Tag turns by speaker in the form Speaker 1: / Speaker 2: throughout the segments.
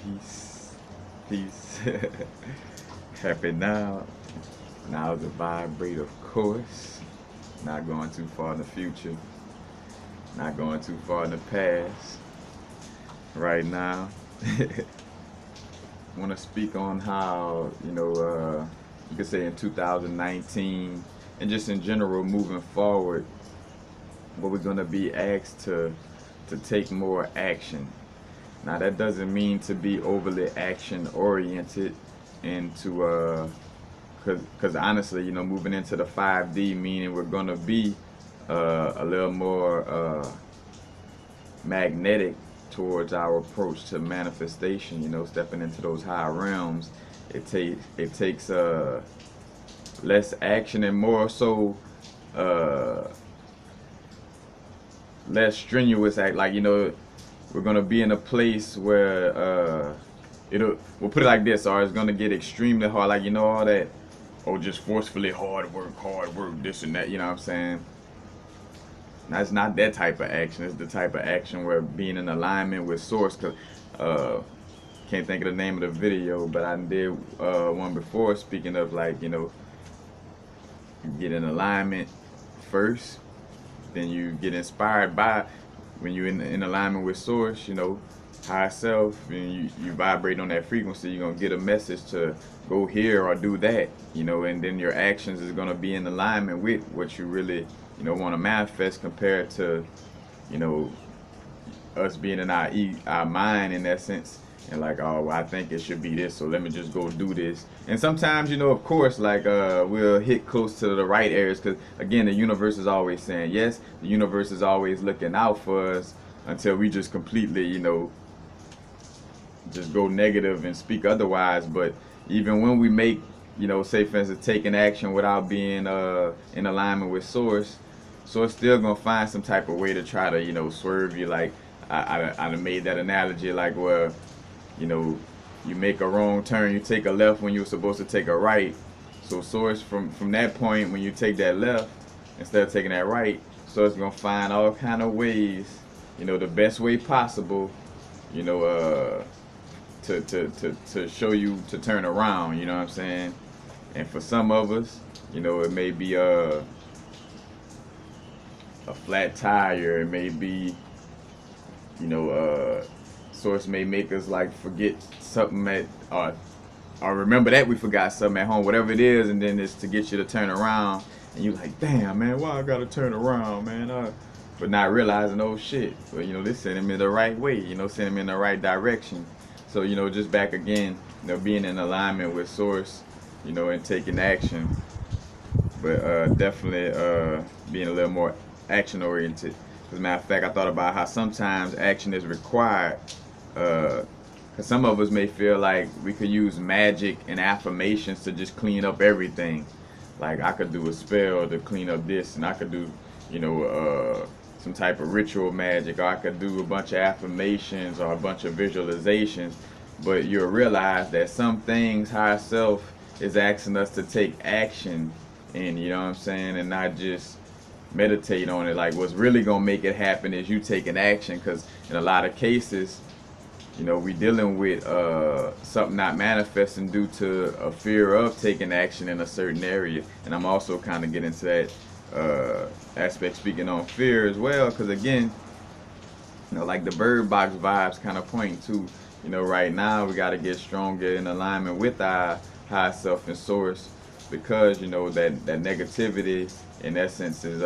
Speaker 1: Peace. Peace. Happy now. Now to vibrate, of course. Not going too far in the future. Not going too far in the past. Right now. Want to speak on how, you could say in 2019 and just in general moving forward, what we're going to be asked to take more action. Now that doesn't mean to be overly action oriented and to because honestly, moving into the 5D, meaning we're gonna be a little more magnetic towards our approach to manifestation. Stepping into those higher realms, it takes less action and more so uh, less strenuous act. Like we're gonna be in a place where we'll put it like this, or it's gonna get extremely hard. Like all that, just forcefully hard work, this and that. You know what I'm saying? Now it's not that type of action. It's the type of action where being in alignment with source. Cause can't think of the name of the video, but I did one before speaking of like get in alignment first, then you get inspired by when you're in alignment with source, higher self, and you vibrate on that frequency, you're gonna get a message to go here or do that, and then your actions is gonna be in alignment with what you really, want to manifest compared to, us being in our mind in that sense. And like, oh, well, I think it should be this, so let me just go do this. And sometimes, of course, like we'll hit close to the right areas, because again, the universe is always saying yes. The universe is always looking out for us until we just completely, just go negative and speak otherwise. But even when we make, say for instance, taking action without being in alignment with source, it's still gonna find some type of way to try to, swerve you. Like I made that analogy, like where you make a wrong turn, you take a left when you're supposed to take a right. So source from that point, when you take that left instead of taking that right, so it's gonna find all kind of ways, the best way possible, to show you to turn around. You know what I'm saying? And for some of us, it may be a flat tire. It may be, source may make us like forget something or remember that we forgot something at home, whatever it is, and then it's to get you to turn around, and you like, damn man, why I gotta turn around, man? But not realizing, oh shit, well, this sent him in the right way, sent him in the right direction. So just back again, being in alignment with source, and taking action, but definitely being a little more action oriented. As a matter of fact, I thought about how sometimes action is required. Because some of us may feel like we could use magic and affirmations to just clean up everything. Like I could do a spell to clean up this, and I could do, some type of ritual magic, or I could do a bunch of affirmations or a bunch of visualizations. But you'll realize that some things higher self is asking us to take action in, you know what I'm saying, and not just meditate on it. Like what's really gonna make it happen is you taking action, because in a lot of cases, we dealing with something not manifesting due to a fear of taking action in a certain area. And I'm also kind of getting to that aspect, speaking on fear as well, because again, like the bird box vibes kind of point to, right now we got to get stronger in alignment with our high self and source, because that negativity in essence is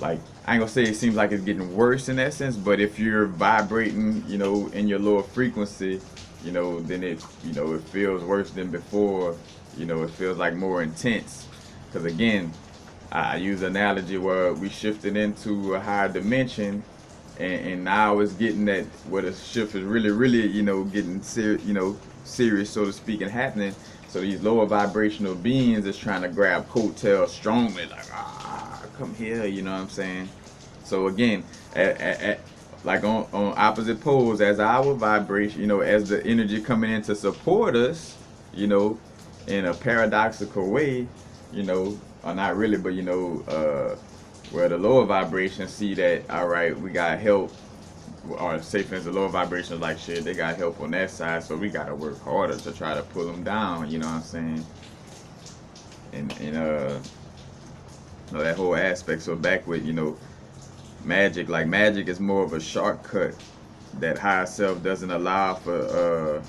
Speaker 1: like, I ain't gonna say it seems like it's getting worse in that sense, but if you're vibrating, in your lower frequency, then it feels worse than before. It feels like more intense. Because again, I use an analogy where we shifted into a higher dimension, and now it's getting that where the shift is really, getting serious, so to speak, and happening. So these lower vibrational beings is trying to grab coattails strongly, like come here, you know what I'm saying? So again, like on opposite poles, as our vibration, as the energy coming in to support us, in a paradoxical way, or not really, but where the lower vibrations see that, all right, we got help, or say for instance, lower vibrations, like shit, they got help on that side, so we gotta work harder to try to pull them down. You know what I'm saying? And that whole aspect. So back with Magick, like Magick is more of a shortcut that higher self doesn't allow for.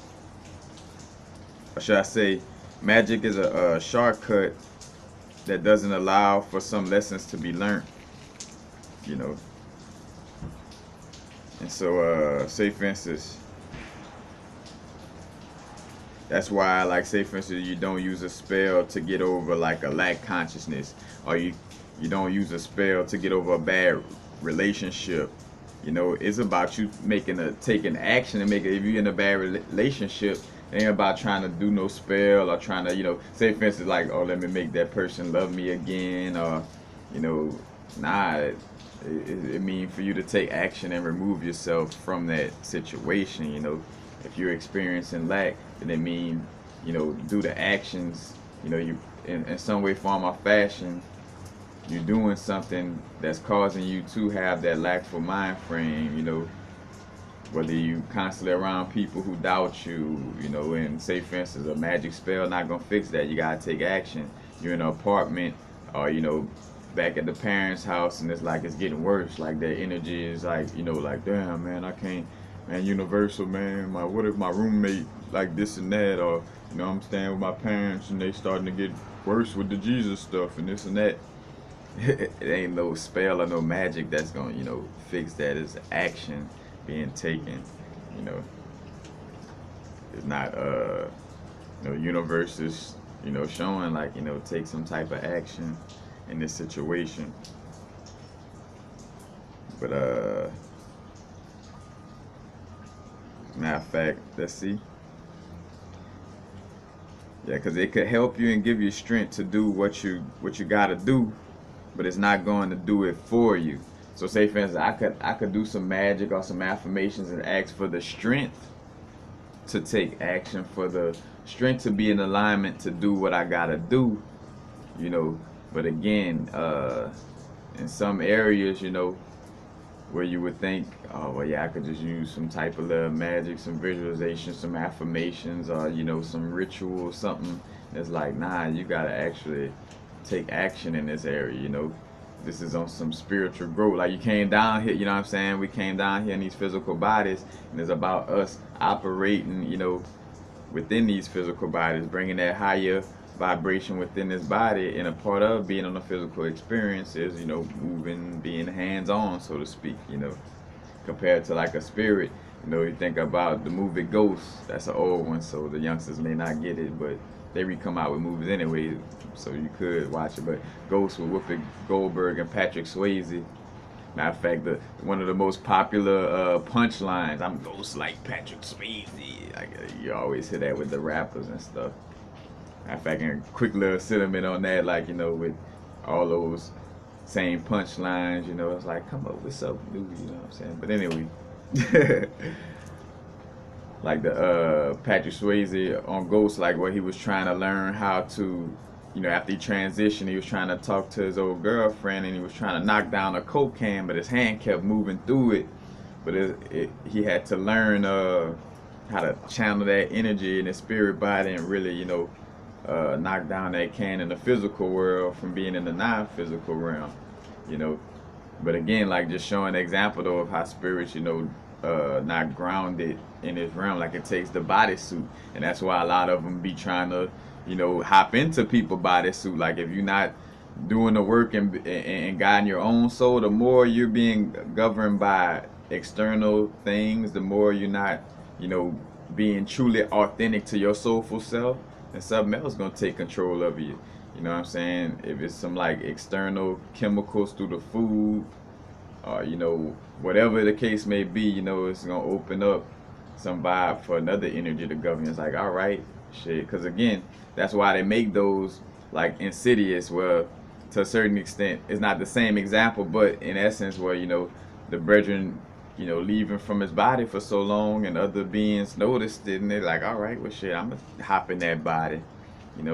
Speaker 1: Or should I say, Magick is a shortcut that doesn't allow for some lessons to be learned. You know. And so, say for instance, that's why, like, say for instance, you don't use a spell to get over like a lack consciousness, or you don't use a spell to get over a bad relationship. It's about you taking action and making. If you're in a bad relationship, it ain't about trying to do no spell or trying to, say for instance, like, oh, let me make that person love me again, or, nah. It means for you to take action and remove yourself from that situation. If you're experiencing lack, then it means, do the actions. You in some way, form, or fashion, you're doing something that's causing you to have that lackful mind frame. Whether you constantly around people who doubt you, and say for instance, a magic spell not gonna fix that. You gotta take action. You're in an apartment, or back at the parents' house, and it's getting worse. Like their energy is like, like, damn, man, I can't, man, universal, man. What if my roommate like this and that, or I'm staying with my parents and they starting to get worse with the Jesus stuff and this and that. It ain't no spell or no magic that's gonna, fix that. It's action being taken. It's not universe is showing like take some type of action in this situation. But matter of fact, let's see. Yeah, because it could help you and give you strength to do what you gotta do, but it's not going to do it for you. So say for instance, I could do some magic or some affirmations and ask for the strength to take action, for the strength to be in alignment to do what I gotta do. But again, in some areas, where you would think, oh, well, yeah, I could just use some type of little magic, some visualization, some affirmations, or, some ritual, something. It's like, nah, you gotta actually take action in this area. This is on some spiritual growth. Like, you came down here, what I'm saying? We came down here in these physical bodies, and it's about us operating, within these physical bodies, bringing that higher vibration within this body. And a part of being on a physical experience is, moving, being hands-on, so to speak, compared to like a spirit. You think about the movie Ghost. That's an old one, so the youngsters may not get it, but they come out with movies anyway, so you could watch it. But Ghost with Whoopi Goldberg and Patrick Swayze. Matter of fact, one of the most popular punchlines, "I'm ghost like Patrick Swayze." Like, you always hear that with the rappers and stuff. Matter of fact, and a quick little sentiment on that, like, with all those same punchlines, it's like, come up with something new, what I'm saying? But anyway, like the Patrick Swayze on Ghost, like where he was trying to learn how to, after he transitioned, he was trying to talk to his old girlfriend, and he was trying to knock down a coke can, but his hand kept moving through it. But he had to learn how to channel that energy in his spirit body and really, knock down that can in the physical world from being in the non-physical realm. But again, like, just showing an example though of how spirits, not grounded in this realm. Like, it takes the bodysuit, and that's why a lot of them be trying to, hop into people's bodysuit. Like, if you're not doing the work and guiding your own soul, the more you're being governed by external things, the more you're not, being truly authentic to your soulful self, and something else gonna take control of you. You know what I'm saying? If it's some like external chemicals through the food, whatever the case may be, it's gonna open up some vibe for another energy to govern. It's like, all right, shit. Because again, that's why they make those like insidious. Well, to a certain extent, it's not the same example, but in essence, where the brethren, leaving from his body for so long, and other beings noticed it, and they're like, all right, well, shit, I'm gonna hop in that body.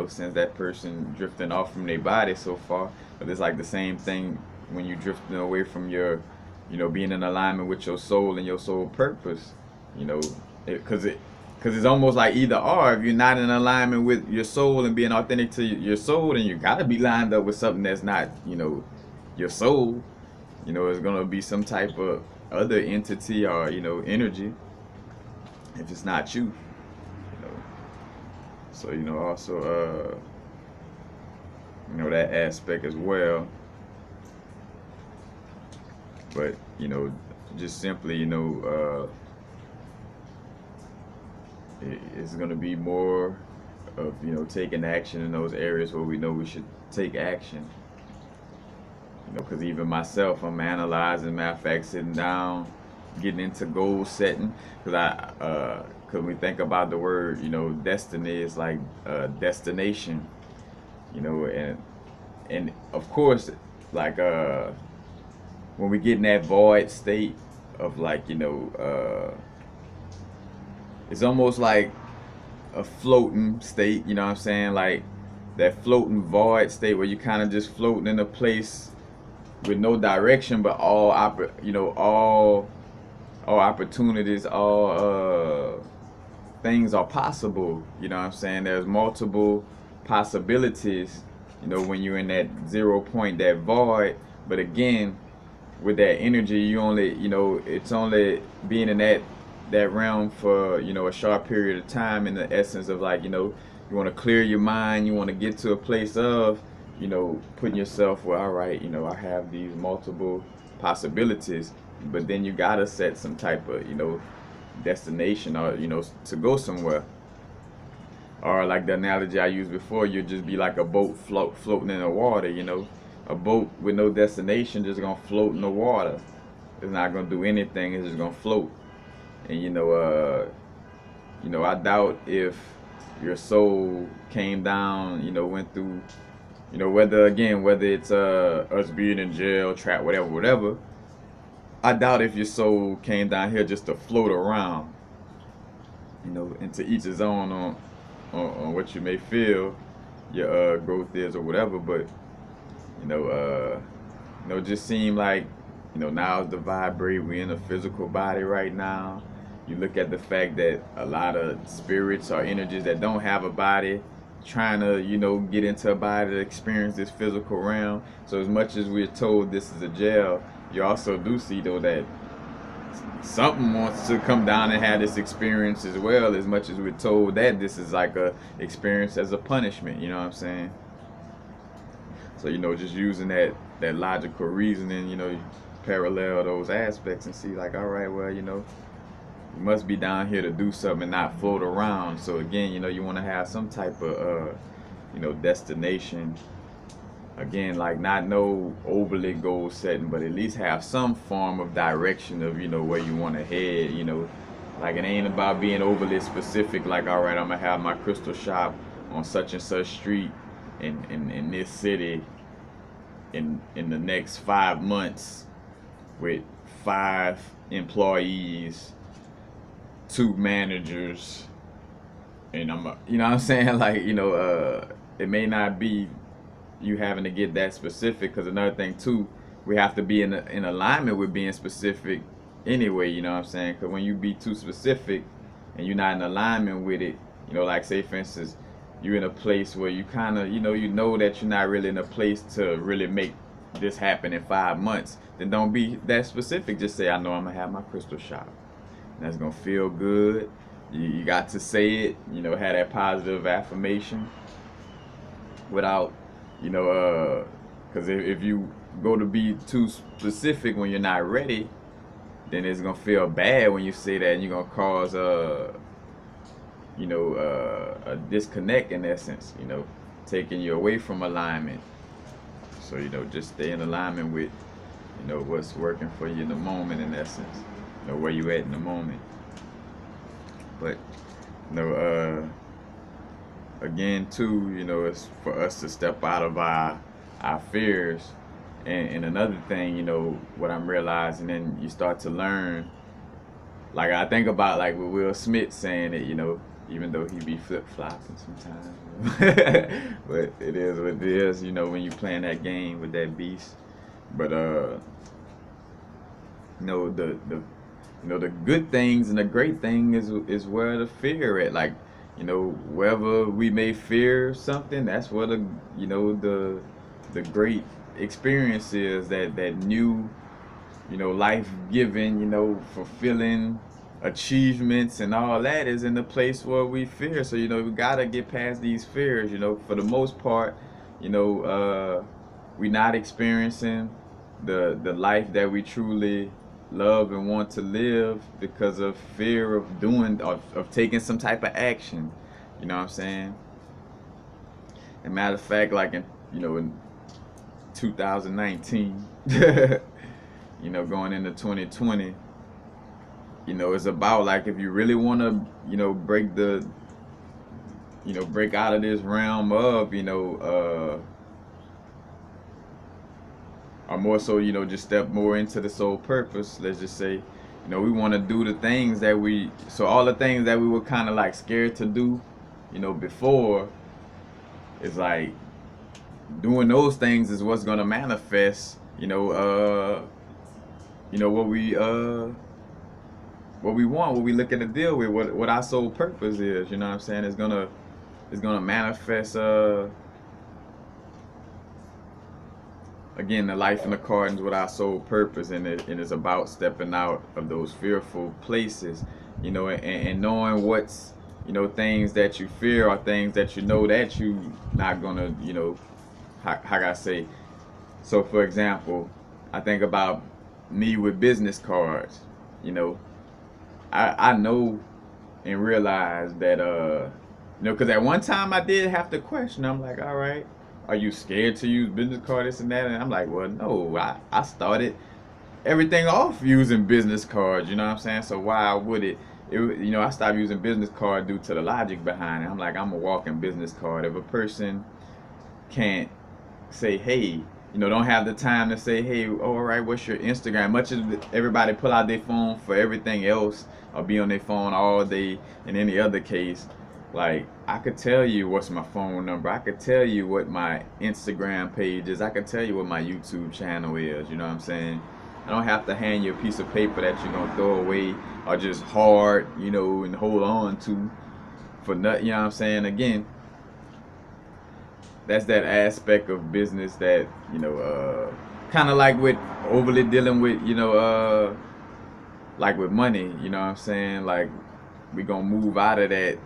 Speaker 1: Since that person drifting off from their body so far. But it's like the same thing when you drifting away from your being in alignment with your soul and your soul purpose. You know, because it's almost like either or. If you're not in alignment with your soul and being authentic to your soul, then you gotta be lined up with something that's not, your soul. It's gonna be some type of other entity or energy if it's not you. You know, so also that aspect as well. But just simply it's going to be more of taking action in those areas where we know we should take action. Because even myself, I'm analyzing, matter of fact, sitting down, getting into goal setting. Because we think about the word, destiny is like destination. And of course, like when we get in that void state of like it's almost like a floating state, you know what I'm saying? Like that floating void state where you kind of just floating in a place with no direction, but all opportunities, all things are possible. You know what I'm saying? There's multiple possibilities. When you're in that 0 point, that void. But again, with that energy, you only, it's only being in that realm for a short period of time. In the essence of like, you want to clear your mind, you want to get to a place of putting yourself, well, all right, I have these multiple possibilities, but then you gotta set some type of destination, or to go somewhere. Or like the analogy I used before, you'd just be like a boat floating in the water. A boat with no destination just gonna float in the water. It's not gonna do anything. It's just gonna float. And I doubt if your soul came down, went through, whether it's us being in jail, trapped, whatever. I doubt if your soul came down here just to float around. And to each his own on what you may feel your growth is or whatever. But just seem like now's the vibrate. We're in a physical body right now. You look at the fact that a lot of spirits or energies that don't have a body trying to get into a body to experience this physical realm. So as much as we're told this is a jail, you also do see though that something wants to come down and have this experience as well, as much as we're told that this is like a experience as a punishment. You know what I'm saying? So just using that logical reasoning, you parallel those aspects and see like, all right, well, you must be down here to do something and not float around. So again, you want to have some type of destination. Again, like not no overly goal setting, but at least have some form of direction of where you want to head. Like it ain't about being overly specific. Like, all right, I'm gonna have my crystal shop on such and such street in this city in the next 5 months with 5 employees, 2 managers, and you know what I'm saying? Like, it may not be you having to get that specific, because another thing too, we have to be in alignment with being specific anyway. You know what I'm saying? Because when you be too specific and you're not in alignment with it, like say for instance, you're in a place where you kind of that you're not really in a place to really make this happen in 5 months, then don't be that specific. Just say, I know I'm gonna have my crystal shop. And that's gonna feel good. You got to say it, have that positive affirmation without because if you go to be too specific when you're not ready, then it's gonna feel bad when you say that, and you're gonna cause a disconnect in essence, taking you away from alignment. So just stay in alignment with what's working for you in the moment, in essence, where you at in the moment. But again too, it's for us to step out of our fears. And another thing, what I'm realizing, and you start to learn, like I think about like with Will Smith saying it, even though he be flip-flopping sometimes. But it is what it is, when you playing that game with that beast. But You know, the good things and the great thing is where the fear at. Like, wherever we may fear something, that's where the great experience is, that new, life giving, fulfilling achievements and all that is in the place where we fear. So, we gotta get past these fears, for the most part, we not experiencing the life that we truly love and want to live because of fear of of taking some type of action. You know what I'm saying? And matter of fact, like in 2019, going into 2020, it's about, like, if you really want to, break out of this realm of, or more so, just step more into the soul purpose. Let's just say, we want to do the things so all the things that we were kind of like scared to do, before, is like doing those things is what's gonna manifest, what we want, what we looking to deal with, what our soul purpose is. You know what I'm saying? It's gonna manifest. Again, the life in accordance with our soul purpose, and it's about stepping out of those fearful places, and knowing what's, things that you fear, or things that that you not gonna, how can I say? So, for example, I think about me with business cards. I know and realize that, because at one time I did have to question. I'm like, all right, are you scared to use business card, this and that? And I'm like, well, no, I started everything off using business cards. You know what I'm saying? So why would I stopped using business card due to the logic behind it. I'm like, I'm a walking business card. If a person can't say, hey, don't have the time to say, hey, all right, what's your Instagram? Much as everybody pull out their phone for everything else, or be on their phone all day in any other case, like, I could tell you what's my phone number. I could tell you what my Instagram page is. I could tell you what my YouTube channel is. You know what I'm saying? I don't have to hand you a piece of paper that you're going to throw away or just hoard, and hold on to for nothing. You know what I'm saying? Again, that's that aspect of business that, kind of like with overly dealing with, like with money. You know what I'm saying? Like, we going to move out of that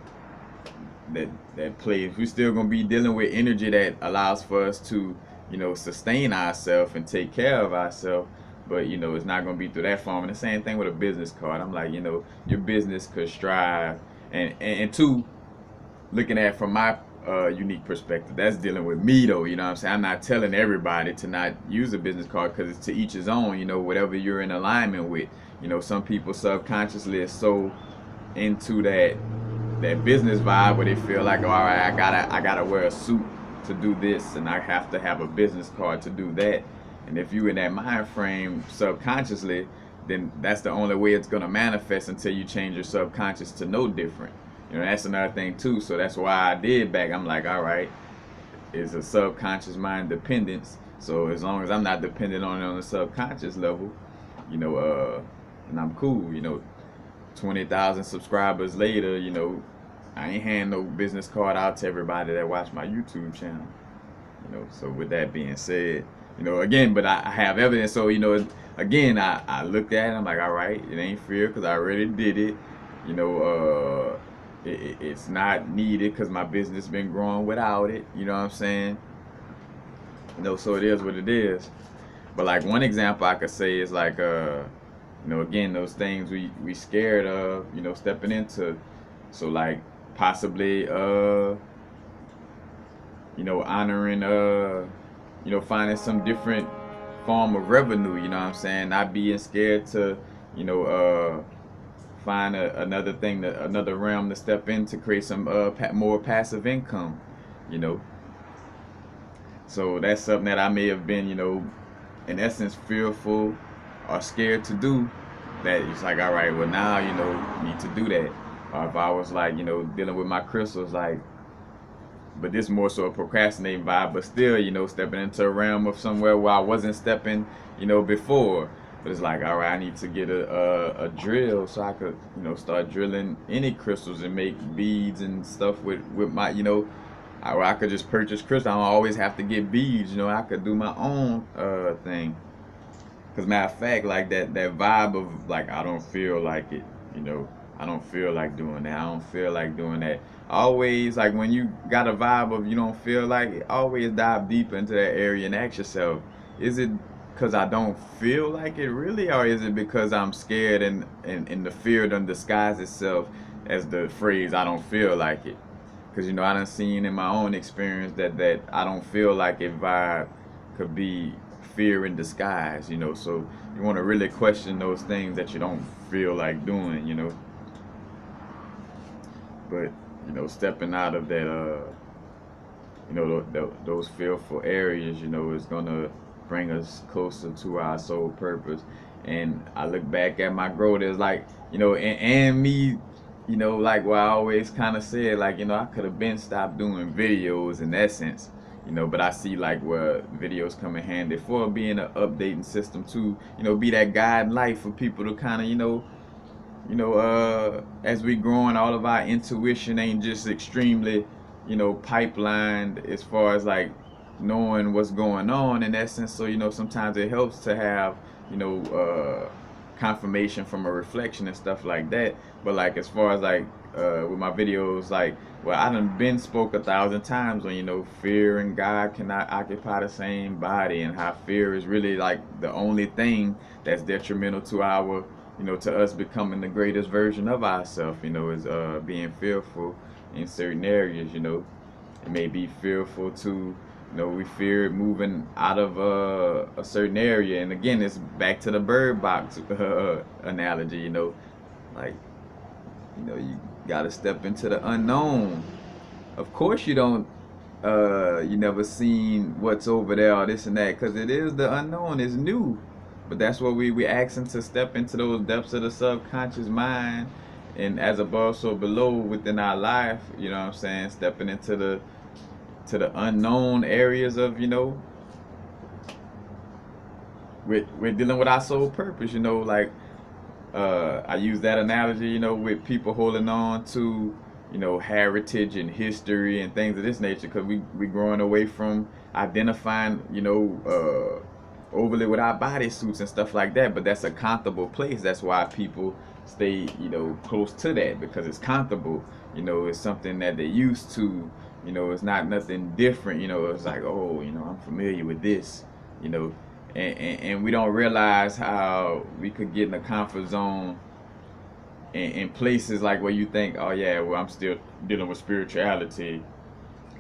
Speaker 1: place. We're still gonna be dealing with energy that allows for us to, sustain ourselves and take care of ourselves. But it's not gonna be through that form. And the same thing with a business card. I'm like, your business could strive, and two, looking at it from my unique perspective, that's dealing with me though. You know what I'm saying? I'm not telling everybody to not use a business card, because it's to each his own. Whatever you're in alignment with. Some people subconsciously are so into that business vibe where they feel like, oh, all right, I gotta wear a suit to do this, and I have to have a business card to do that. And if you in that mind frame subconsciously, then that's the only way it's gonna manifest, until you change your subconscious to know different. That's another thing too. So that's why I did back. I'm like, all right, it's a subconscious mind dependence. So as long as I'm not dependent on it on the subconscious level, and I'm cool. 20,000 subscribers later, I ain't hand no business card out to everybody that watch my YouTube channel. So with that being said, again, but I have evidence. So, again, I looked at it, I'm like, all right, it ain't fear, because I already did it. It's not needed, because my business been growing without it. You know what I'm saying? So it is what it is. But like one example I could say is like, again, those things we scared of, stepping into. So like possibly, honoring, finding some different form of revenue, you know what I'm saying? Not being scared to, find another thing, another realm to step in to create some more passive income, So that's something that I may have been, in essence, fearful or scared to do. That it's like, all right, well now, you need to do that. Or if I was like, dealing with my crystals, like, but this more so a procrastinating vibe, but still, stepping into a realm of somewhere where I wasn't stepping, before. But it's like, all right, I need to get a drill so I could, you know, start drilling any crystals and make beads and stuff with my, you know, I could just purchase crystals. I don't always have to get beads, you know. I could do my own thing. Cause matter of fact, like that vibe of like I don't feel like it, you know. I don't feel like doing that. I don't feel like doing that. Always like when you got a vibe of you don't feel like it, always dive deeper into that area and ask yourself, is it because I don't feel like it really, or is it because I'm scared and the fear done disguise itself as the phrase I don't feel like it? Because you know I done seen in my own experience that I don't feel like it vibe could be fear in disguise, you know. So you want to really question those things that you don't feel like doing, you know. But you know, stepping out of that, you know, those fearful areas, you know, is gonna bring us closer to our soul purpose. And I look back at my growth as like, you know, and me, you know, like what I always kind of said, like, you know, I could have been stopped doing videos in that sense, you know, but I see like where videos come in handy for being an updating system to, you know, be that guide light for people to kind of, as we growing, all of our intuition ain't just extremely, you know, pipelined as far as like knowing what's going on in essence. So, you know, sometimes it helps to have, you know, confirmation from a reflection and stuff like that. But like as far as like with my videos, like, well, I done been spoke 1,000 times on, you know, fear and God cannot occupy the same body, and how fear is really like the only thing that's detrimental to our, you know, to us becoming the greatest version of ourselves, you know, is being fearful in certain areas, you know. It may be fearful to, you know, we fear moving out of a certain area. And again, it's back to the bird box analogy, you know. Like, you know, you got to step into the unknown. Of course you don't, you never seen what's over there or this and that, because it is the unknown, it's new. But that's what we asking to step into those depths of the subconscious mind, and as above so below within our life, you know what I'm saying, stepping into the unknown areas of, you know, we're dealing with our soul purpose, you know, like I use that analogy, you know, with people holding on to, you know, heritage and history and things of this nature, because we growing away from identifying, you know, overly with our bodysuits and stuff like that. But that's a comfortable place. That's why people stay, you know, close to that, because it's comfortable. You know, it's something that they're used to. You know, it's not nothing different. You know, it's like, oh, you know, I'm familiar with this. You know, and we don't realize how we could get in a comfort zone in places like where you think, oh yeah, well, I'm still dealing with spirituality,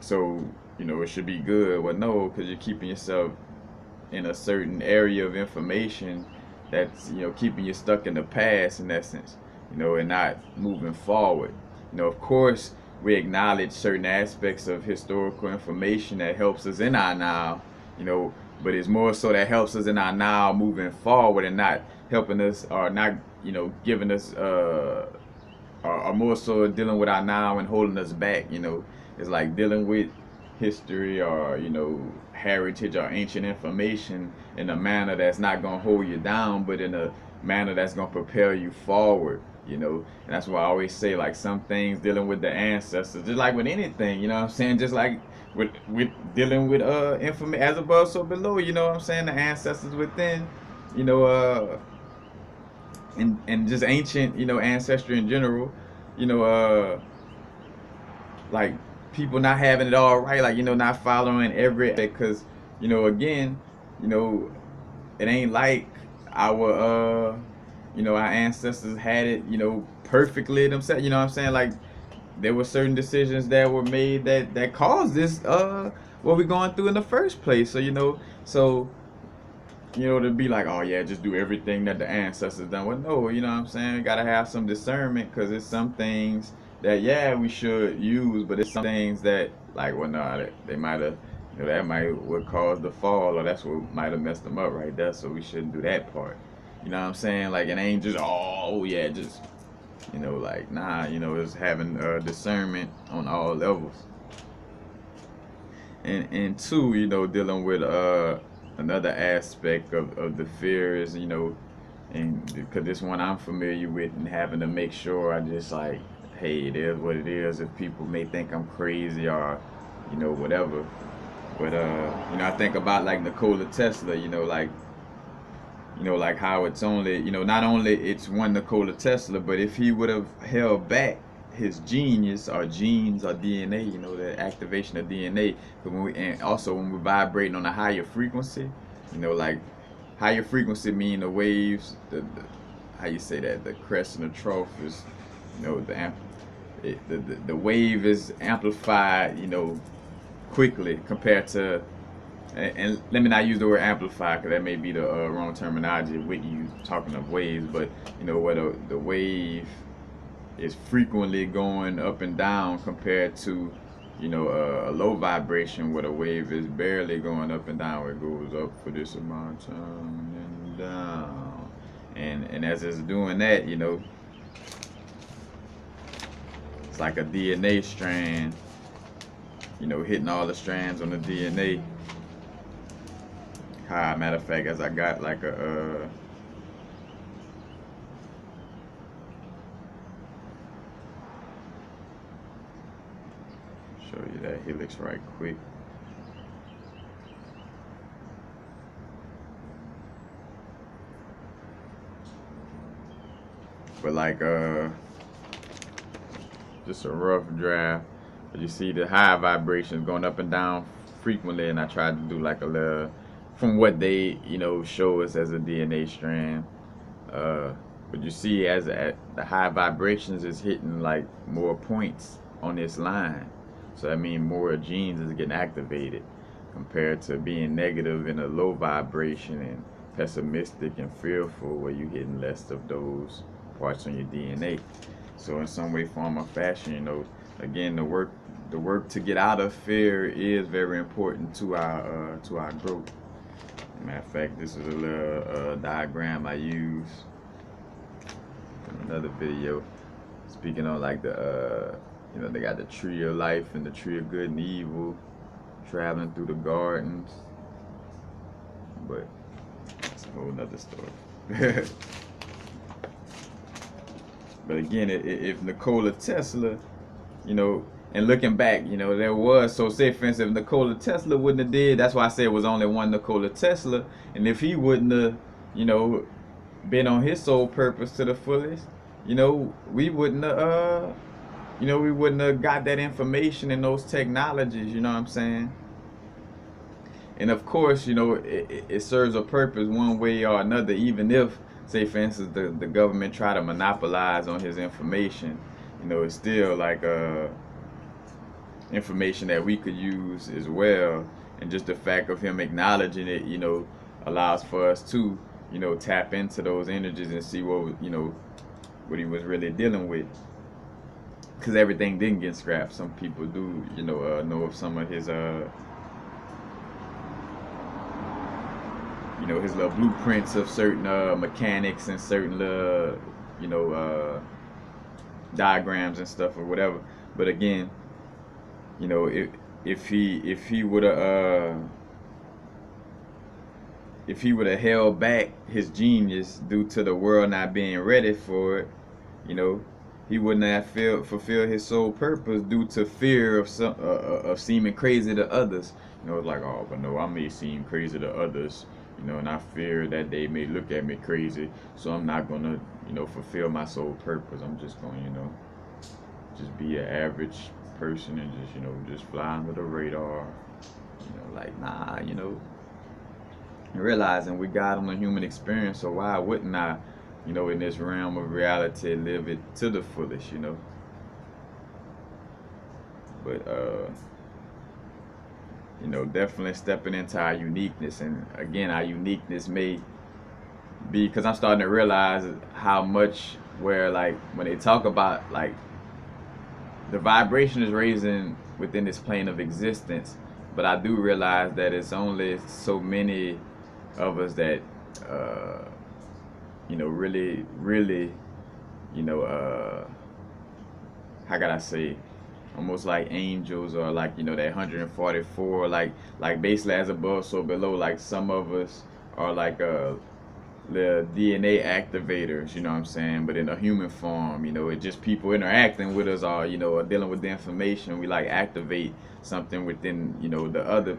Speaker 1: so you know it should be good. Well, no, because you're keeping yourself in a certain area of information that's, you know, keeping you stuck in the past in essence, you know, and not moving forward. You know, of course, we acknowledge certain aspects of historical information that helps us in our now, you know, but it's more so that helps us in our now moving forward, and not helping us, or not, you know, giving us or more so dealing with our now and holding us back. You know, it's like dealing with history, or, you know, heritage or ancient information in a manner that's not going to hold you down, but in a manner that's going to propel you forward, you know. And that's why I always say, like, some things dealing with the ancestors, just like with anything, you know what I'm saying, just like with dealing with information as above so below, you know what I'm saying, the ancestors within, you know, and just ancient, you know, ancestry in general, you know, like people not having it all right, like, you know, not following every, because, you know, again, you know, it ain't like our you know, our ancestors had it, you know, perfectly themselves, you know what I'm saying, like there were certain decisions that were made that caused this what we're going through in the first place. So, you know, so, you know, to be like, oh yeah, just do everything that the ancestors done. Well, no, you know what I'm saying? You gotta have some discernment, because it's some things that, yeah, we should use, but it's some things that, like, well, no, they might have, you know, that might what caused the fall, or that's what might have messed them up right there. So we shouldn't do that part. You know what I'm saying? Like, it ain't just, oh yeah, just, you know, like, nah, you know, it's having discernment on all levels. And two, you know, dealing with another aspect of the fear is, you know, and because this one I'm familiar with, and having to make sure I just like, hey, it is what it is. If people may think I'm crazy or, whatever. But I think about like Nikola Tesla, like how it's only, not only it's one Nikola Tesla, but if he would have held back his genius or genes or DNA, the activation of DNA, and also when we're vibrating on a higher frequency, like higher frequency mean the waves, how you say that, the crest and the trough is, the wave is amplified, quickly compared to, and let me not use the word amplify because that may be the wrong terminology with you talking of waves, but where the wave is frequently going up and down compared to a low vibration where the wave is barely going up and down, where it goes up for this amount of time and down, and as it's doing that, it's like a DNA strand, hitting all the strands on the DNA. Matter of fact, as I got like a show you that helix right quick. But like just a rough draft. But you see the high vibrations going up and down frequently, and I tried to do like a little from what they show us as a DNA strand. But you see as the high vibrations is hitting like more points on this line, so that means more genes is getting activated compared to being negative in a low vibration and pessimistic and fearful where you hitting less of those parts on your DNA. So in some way, form, or fashion, again, the work to get out of fear is very important to our growth. Matter of fact, this is a little diagram I use in another video, speaking on like the they got the tree of life and the tree of good and evil, traveling through the gardens, but it's a whole nother story. But again, if Nikola Tesla, and looking back, there was, so say for instance, if Nikola Tesla wouldn't have did, that's why I said it was only one Nikola Tesla, and if he wouldn't have, been on his sole purpose to the fullest, we wouldn't have, we wouldn't have got that information and those technologies, you know what I'm saying? And of course, it serves a purpose one way or another, even if, say for instance, the government try to monopolize on his information, it's still like information that we could use as well. And just the fact of him acknowledging it, allows for us to, tap into those energies and see what he was really dealing with. Because everything didn't get scrapped. Some people do, know of some of his his little blueprints of certain mechanics and certain diagrams and stuff or whatever. But again, if he would have held back his genius due to the world not being ready for it, he wouldn't have fulfilled his sole purpose due to fear of seeming crazy to others. It's like, oh, but no, I may seem crazy to others, and I fear that they may look at me crazy, so I'm not gonna, fulfill my sole purpose. I'm just gonna, just be an average person and just fly under the radar, like nah, realizing we got on the human experience, so why wouldn't I, in this realm of reality, live it to the fullest, But definitely stepping into our uniqueness, and again, our uniqueness may be because I'm starting to realize how much where like when they talk about like the vibration is raising within this plane of existence, but I do realize that it's only so many of us that really, how can I say, almost like angels, or like that 144, like basically as above so below. Like some of us are like the DNA activators, you know what I'm saying, but in a human form, it's just people interacting with us, or or dealing with the information. We like activate something within the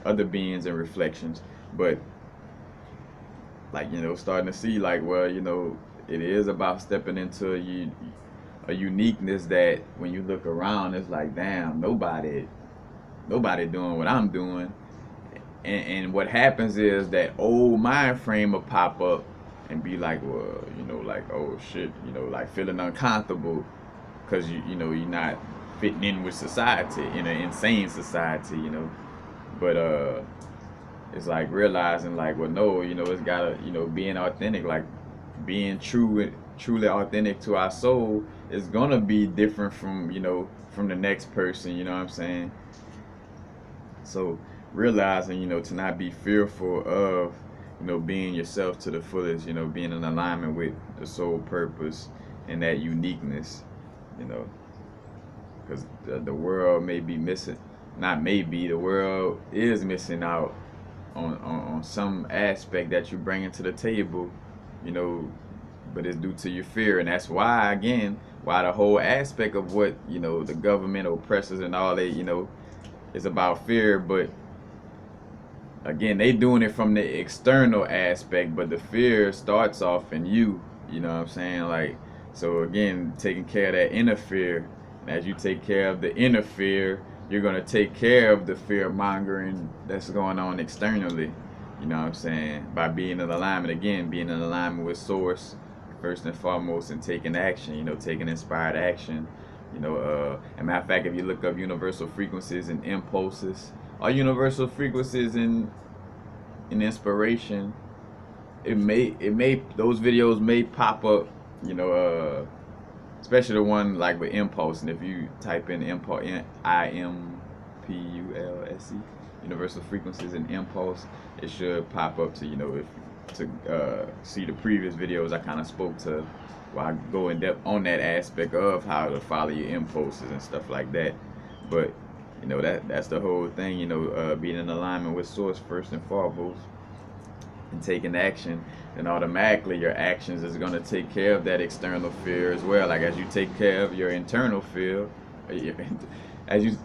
Speaker 1: other beings and reflections. But like starting to see like, well, it is about stepping into a uniqueness that when you look around, it's like, damn, nobody doing what I'm doing. And what happens is that old mind frame will pop up and be like, well, like, oh shit, like feeling uncomfortable because you're not fitting in with society, in an insane society. But it's like realizing like, well, no, it's gotta, being authentic, like being truly authentic to our soul is gonna be different from from the next person. You know what I'm saying? So realizing, to not be fearful of, being yourself to the fullest, being in alignment with the soul purpose and that uniqueness, you know, because the world may be missing, not maybe, the world is missing out on some aspect that you bring into the table, you know, but it's due to your fear. And that's why, again, why the whole aspect of what, the government oppressors and all that, is about fear. But again, they doing it from the external aspect, but the fear starts off in you. You know what I'm saying? Like, so again, taking care of that inner fear. And as you take care of the inner fear, you're gonna take care of the fear mongering that's going on externally. You know what I'm saying? By being in alignment, again, being in alignment with source first and foremost, and taking action. Taking inspired action. As a matter of fact, if you look up universal frequencies and impulses, or universal frequencies in inspiration, it may those videos may pop up, especially the one like with impulse. And if you type in impulse, IMPULSE, universal frequencies and impulse, it should pop up to if to see the previous videos I kind of spoke to, where I go in depth on that aspect of how to follow your impulses and stuff like that. But that's the whole thing, being in alignment with source first and foremost, and taking action. And automatically your actions is going to take care of that external fear as well. Like, as you take care of your internal fear, as you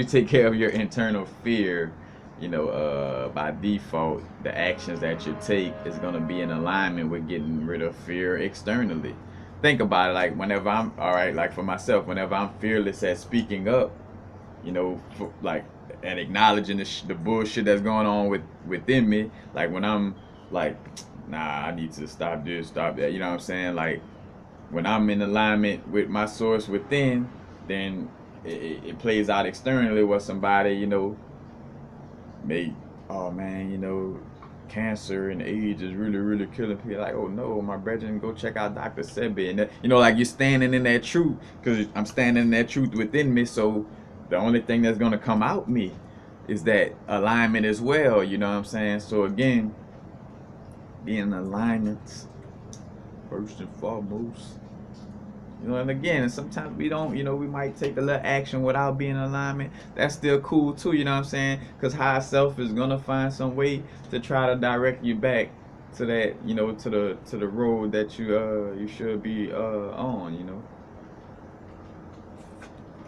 Speaker 1: take care of your internal fear, by default, the actions that you take is going to be in alignment with getting rid of fear externally. Think about it, like whenever I'm, all right, like for myself, whenever I'm fearless at speaking up, like, and acknowledging the bullshit that's going on within me, like when I'm like, nah, I need to stop this, stop that, you know what I'm saying? Like, when I'm in alignment with my source within, then it plays out externally where somebody, may, oh man, cancer and AIDS is really, really killing people. Like, oh no, my brethren, go check out Dr. Sebi. And like, you're standing in that truth, because I'm standing in that truth within me. So the only thing that's gonna come out me is that alignment as well. You know what I'm saying? So again, being in alignment first and foremost. And again, sometimes we don't, we might take a little action without being in alignment. That's still cool too, you know what I'm saying? Because higher self is gonna find some way to try to direct you back to that, to the road that you should be on,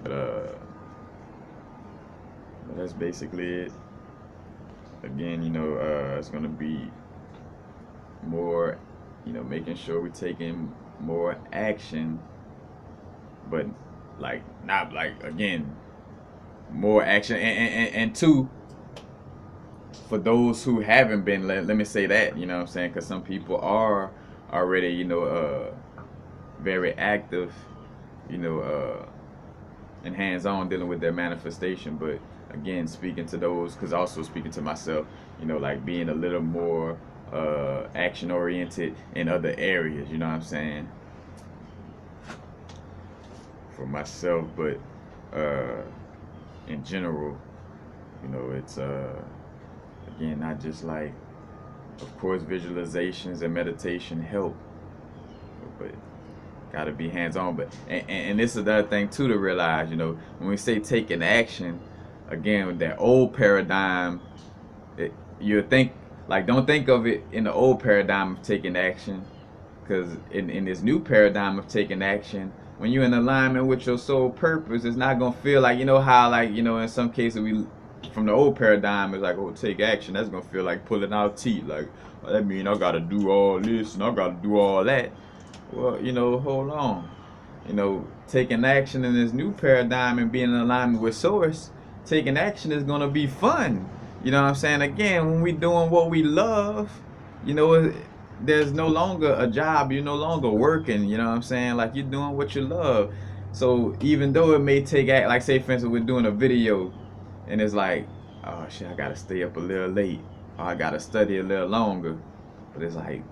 Speaker 1: But that's basically it. Again, it's gonna be more, making sure we're taking more action, but like, not like, again, more action, and two, for those who haven't been, let me say that, you know what I'm saying, because some people are already, very active, and hands-on dealing with their manifestation. But again, speaking to those, because also speaking to myself, like being a little more action oriented in other areas, you know what I'm saying, for myself. But in general, it's again, not just like, of course, visualizations and meditation help, but gotta be hands-on. But and this is the other thing too to realize, when we say taking action, again, with that old paradigm, you think Like, don't think of it in the old paradigm of taking action, because in this new paradigm of taking action, when you're in alignment with your soul purpose, it's not gonna feel like, you know how, like, you know, in some cases we from the old paradigm it's like, oh, take action, that's gonna feel like pulling out teeth, like, well, that mean I gotta do all this and I gotta do all that. Well, you know, hold on. You know, taking action in this new paradigm and being in alignment with source, taking action is gonna be fun. You know what I'm saying? Again, when we doing what we love, you know, there's no longer a job. You're no longer working. You know what I'm saying? Like, you're doing what you love. So even though it may take act, like, say for instance we're doing a video, and it's like, oh shit, I gotta stay up a little late, or I gotta study a little longer. But it's like,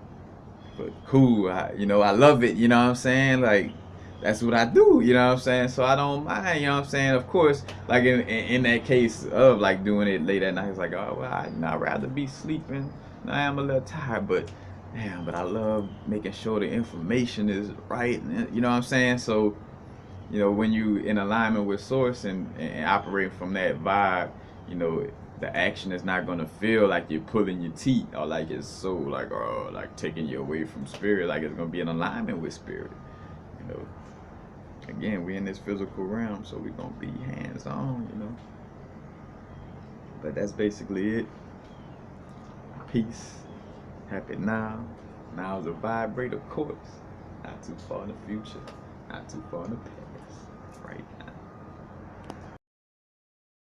Speaker 1: but cool, you know, I love it, you know what I'm saying? Like, that's what I do, you know what I'm saying? So I don't mind, you know what I'm saying? Of course, like in that case of like doing it late at night, it's like, oh, well, I'd rather be sleeping. I am a little tired, but damn, but I love making sure the information is right, you know what I'm saying? So, you know, when you in alignment with source and operating from that vibe, you know, the action is not gonna feel like you're pulling your teeth, or like it's so like, oh, like taking you away from spirit. Like, it's gonna be in alignment with spirit. You know, again, we in this physical realm, so we're gonna be hands on, you know. But that's basically it. Peace. Happy now. Now is a vibrate, of course. Not too far in the future. Not too far in the past. Right now.